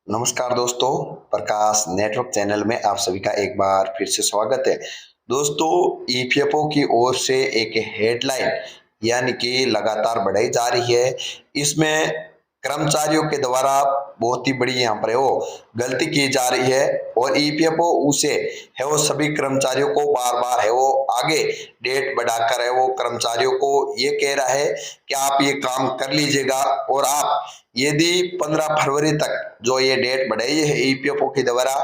नमस्कार दोस्तों, प्रकाश network channel में आप सभी का एक बार फिर से स्वागत है। दोस्तों, ईपीएफओ की ओर से एक हेडलाइन यानी कि लगातार बढ़ाई जा रही है। इसमें कर्मचारियों के द्वारा बहुत ही बड़ी यहाँ पर है वो गलती की जा रही है और ईपीएफओ उसे है वो सभी कर्मचारियों को बार-बार है वो आगे डेट बढ़ाकर है वो कर्मचारियों को ये कह रहा है कि आप ये काम कर लीजिएगा और आप यदि 15 फरवरी तक जो ये डेट बढ़ाई है ईपीएफओ के द्वारा,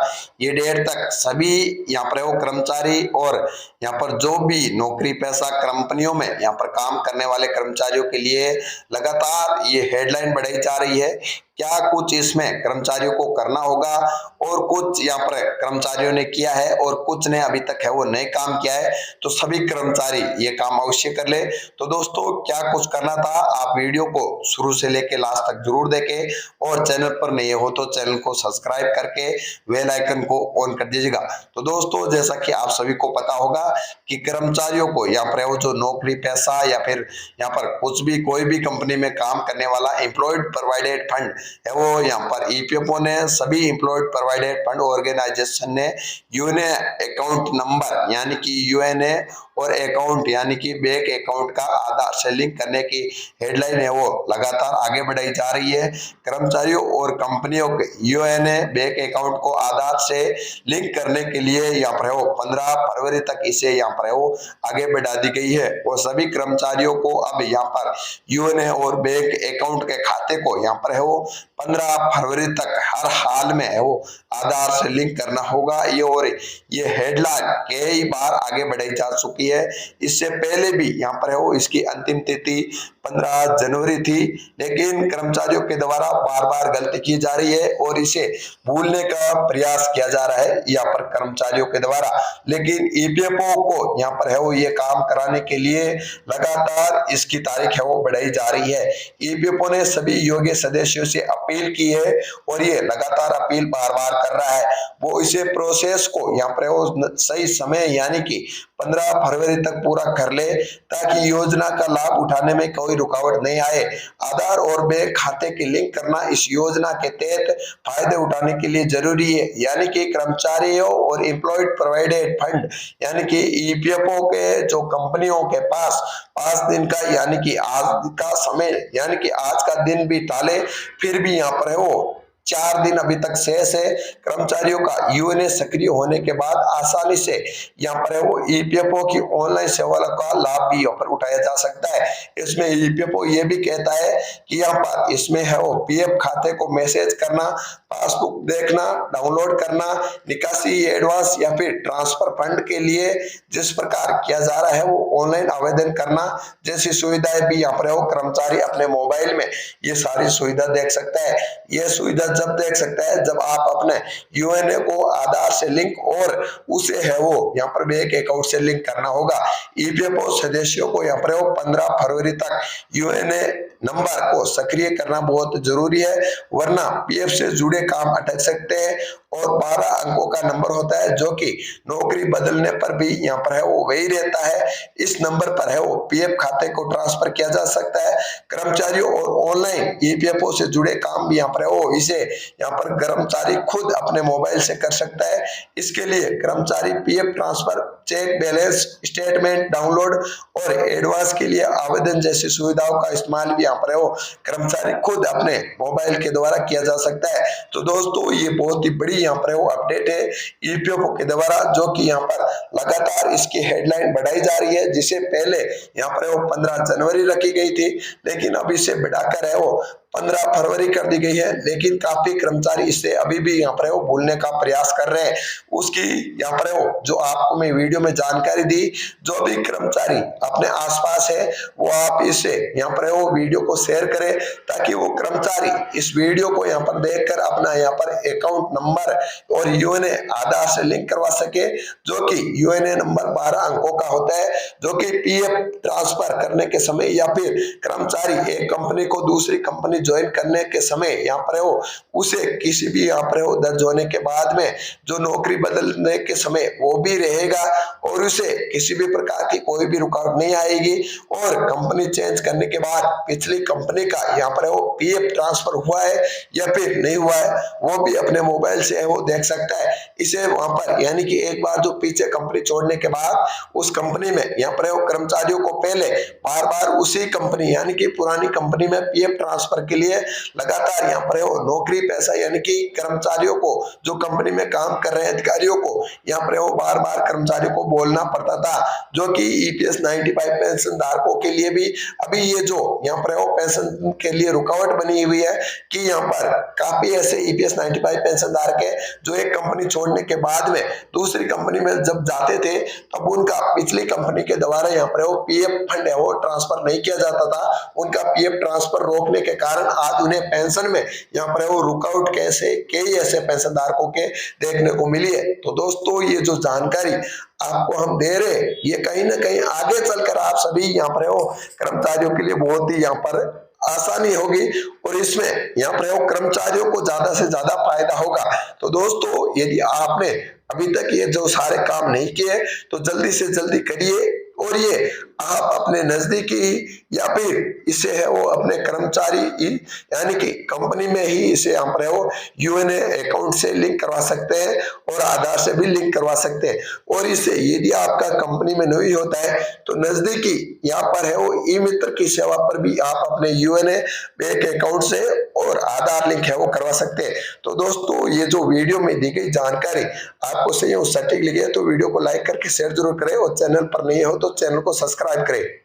ये डेट तक सभी यहाँ पर वो कर्मचारी और यहाँ पर जो भी नौकरी पेशा कंपनियों में यहाँ पर काम करने वाले कर्मचारियों के लिए लगातार ये हेडलाइन बढ़ाई जा रही है। क्या कुछ इसमें कर्मचारियों को करना होगा और कुछ यहाँ पर कर्मचारियों ने किया है और कुछ ने अभी तक है वो नए काम किया है, तो सभी कर्मचारी ये काम अवश्य कर ले। तो दोस्तों, क्या कुछ करना था, आप वीडियो को शुरू से लेकर लास्ट तक जरूर देखें और चैनल पर नए हो तो चैनल को सब्सक्राइब करके बेल आइकन को ऑन कर दीजिएगा। तो दोस्तों, जैसा कि आप सभी को पता होगा कि कर्मचारियों को यहाँ पर वो जो नौकरी पेशा या फिर यहाँ पर कुछ भी कोई भी कंपनी में काम करने वाला एम्प्लॉयड प्रोवाइडेड फंड है वो यहाँ पर ईपीएफओ ने सभी एम्प्लॉयड प्रोवाइडेड फंड ऑर्गेनाइजेशन ने यूएनए अकाउंट नंबर यानी कि यूएनए और अकाउंट यानी कि बैंक अकाउंट का आधार से लिंक करने की हेडलाइन है वो लगातार आगे बढ़ाई जा रही है। कर्मचारियों और कंपनियों के यूएनए बैंक अकाउंट को आधार से लिंक करने के लिए यहाँ पर है वो 15 फरवरी तक इसे यहाँ पर है वो आगे बढ़ा दी गई है और सभी कर्मचारियों को अब यहाँ पर यूएनए और बैंक अकाउंट के खाते को यहाँ पर है वो 15 फरवरी तक हर हाल में है वो आधार से लिंक करना होगा। ये हेडलाइन कई बार आगे बढ़ाई जा चुकी है। इससे पहले भी यहाँ पर है वो इसकी अंतिम तिथि 15 जनवरी थी, लेकिन कर्मचारियों के द्वारा बार बार गलती की जा रही है और इसे भूलने का प्रयास किया जा रहा है यहाँ पर कर्मचारियों के द्वारा। लेकिन ईपीएफओ को यहाँ पर है वो ये काम कराने के लिए लगातार इसकी तारीख है वो बढ़ाई जा रही है। ईपीएफओ ने सभी योग्य सदस्यों से अपील की है और ये लगातार अपील बार बार कर रहा है। वो इसे प्रोसेस को यहाँ पर वो सही समय यानी कि 15 फरवरी तक पूरा कर ले ताकि योजना का लाभ उठाने में कोई रुकावट नहीं आए। आधार और बैंक खाते की लिंक करना इस योजना के तहत फायदे उठाने के लिए जरूरी है, यानी कि कर्मचारियों और एम्प्लॉयड प्रोवाइडेड फंड यानी कि ईपीएफओ के जो कंपनियों के पास 5 दिन का यानी कि आज का समय यानी कि आज का दिन भी टाले फिर भी यहाँ पर है वो 4 दिन अभी तक शेष है। कर्मचारियों का यूएनए सक्रिय होने के बाद आसानी से यहाँ पर है वो ईपीएफओ की ऑनलाइन सेवा का लाभ भी यहाँ पर उठाया जा सकता है। इसमें ईपीएफओ ये भी कहता है कि यहाँ पर इसमें है वो पीएफ खाते को मैसेज करना, पासबुक देखना, डाउनलोड करना, निकासी एडवांस या फिर ट्रांसफर फंड के लिए जिस प्रकार किया जा रहा है वो ऑनलाइन आवेदन करना जैसी सुविधाएं भी यहाँ पर है वो कर्मचारी अपने मोबाइल में ये सारी सुविधा देख सकता है। यह सुविधा जब देख सकता है जब आप अपने यूएनए को आधार से लिंक और उसे है वो यहाँ पर बैंक अकाउंट से लिंक करना होगा। ईपीएफओ सदस्यों को यहाँ पर 15 फरवरी तक यूएनए नंबर को सक्रिय करना बहुत जरूरी है, वरना पीएफ से जुड़े काम अटक सकते हैं। और 12 अंकों का नंबर होता है जो कि नौकरी बदलने पर भी यहाँ पर है वो वही रहता है। इस नंबर पर है वो पीएफ खाते को ट्रांसफर किया जा सकता है। कर्मचारियों और ऑनलाइन ईपीएफओ से जुड़े काम भी यहाँ पर है वो इसे यहाँ पर कर्मचारी खुद अपने मोबाइल से कर सकता है। इसके लिए कर्मचारी PF transfer, check balance statement download और एडवांस के लिए आवेदन जैसी सुविधाओं का इस्तेमाल भी यहाँ पर है वो कर्मचारी खुद अपने मोबाइल के द्वारा किया जा सकता है। तो दोस्तों, ये बहुत ही बड़ी यहाँ पर है वो अपडेट है ईपीएफओ के द्वारा, जो कि यहाँ पर लगातार इसकी हेडलाइन बढ़ाई जा रही है। जिसे पहले यहाँ पर है वो 15 जनवरी रखी गई थी, लेकिन अब इसे बढ़ाकर है वो 15 फरवरी कर दी गई है। लेकिन काफी कर्मचारी इसे अभी भी यहाँ पर है वो भूलने का प्रयास कर रहे हैं। उसकी यहाँ पर है वो जो आपको मैं वीडियो में जानकारी दी, जो भी कर्मचारी अपने आसपास है वो आप इसे यहाँ पर है वो वीडियो को शेयर करें ताकि वो कर्मचारी इस वीडियो को यहाँ पर देखकर अपना यहाँ पर अकाउंट नंबर और यूएनए आधार से लिंक करवा सके, जो कि यूएनए नंबर 12 अंकों का होता है, जो कि पीएफ ट्रांसफर करने के समय या फिर कर्मचारी एक कंपनी को दूसरी कंपनी ज्वाइन करने के समय यहाँ पर है वो उसे किसी भी यहाँ पर है वो दर्ज होने के बाद में जो नौकरी बदलने के समय वो भी रहेगा और उसे किसी भी प्रकार की कोई भी रुकावट नहीं आएगी। और कंपनी चेंज करने के बाद पिछली कंपनी का यहाँ पर है वो पीएफ ट्रांसफर हुआ है या फिर नहीं हुआ है वो भी अपने मोबाइल से है वो देख सकता है। इसे वहां पर यानी कि एक बार जो पीछे कंपनी छोड़ने के बाद उस कंपनी में यहाँ पर है वो कर्मचारियों को पहले बार बार उसी कंपनी यानी कि पुरानी कंपनी में पीएफ ट्रांसफर के लिए लगातार यहाँ पर है वो नौकरी पैसा यानी कि कर्मचारियों को जो कंपनी में काम कर रहे अधिकारियों को यहाँ पर है वो बार बार कर्मचारियों को बोलना पड़ता था, जो कि ईपीएस 95 पेंशन धारकों के लिए भी अभी ये जो यहाँ पर है वो पेंशन के लिए रुकावट बनी हुई है कि यहाँ पर काफी ऐसे ईपीएस 95 पेंशन धारक है जो एक कंपनी छोड़ने के बाद में दूसरी कंपनी में जब जाते थे तब उनका पिछली कंपनी के द्वारा यहाँ पर वो पीएफ फंड है वो ट्रांसफर नहीं किया जाता था। उनका पीएफ ट्रांसफर रोकने के कारण आज उन्हें पेंशन में यहाँ पर वो रुकावट कैसे कई ऐसे पेंशन धारकों के देखने को मिली है। तो दोस्तों ये जो जानकारी आपको हम दे रहे ये कहीं ना कहीं आगे चलकर आप सभी यहाँ पर वो कर्मचारियों के लिए बहुत ही यहाँ पर आसानी होगी और इसमें यहाँ पर वो कर्मचारियों को ज्यादा से ज्यादा फायदा होगा। तो दोस्तों यदि आपने अभी तक ये जो सारे काम नहीं किए तो जल्दी से जल्दी करिए और ये आप अपने नजदीकी या फिर इसे है वो अपने कर्मचारी यानी कि कंपनी में ही इसे यहाँ पर है वो यूएनए अकाउंट से लिंक करवा सकते हैं और आधार से भी लिंक करवा सकते हैं। और इसे यदि आपका कंपनी में नहीं होता है तो नजदीकी यहाँ पर है वो ई मित्र की सेवा पर भी आप अपने यूएनए बैंक अकाउंट से और आधार लिंक है वो करवा सकते हैं। तो दोस्तों ये जो वीडियो में दी गई जानकारी आपको सही और सटीक लगी है तो वीडियो को लाइक करके शेयर जरूर करें और चैनल पर नहीं हो तो चैनल को सब्सक्राइब करें।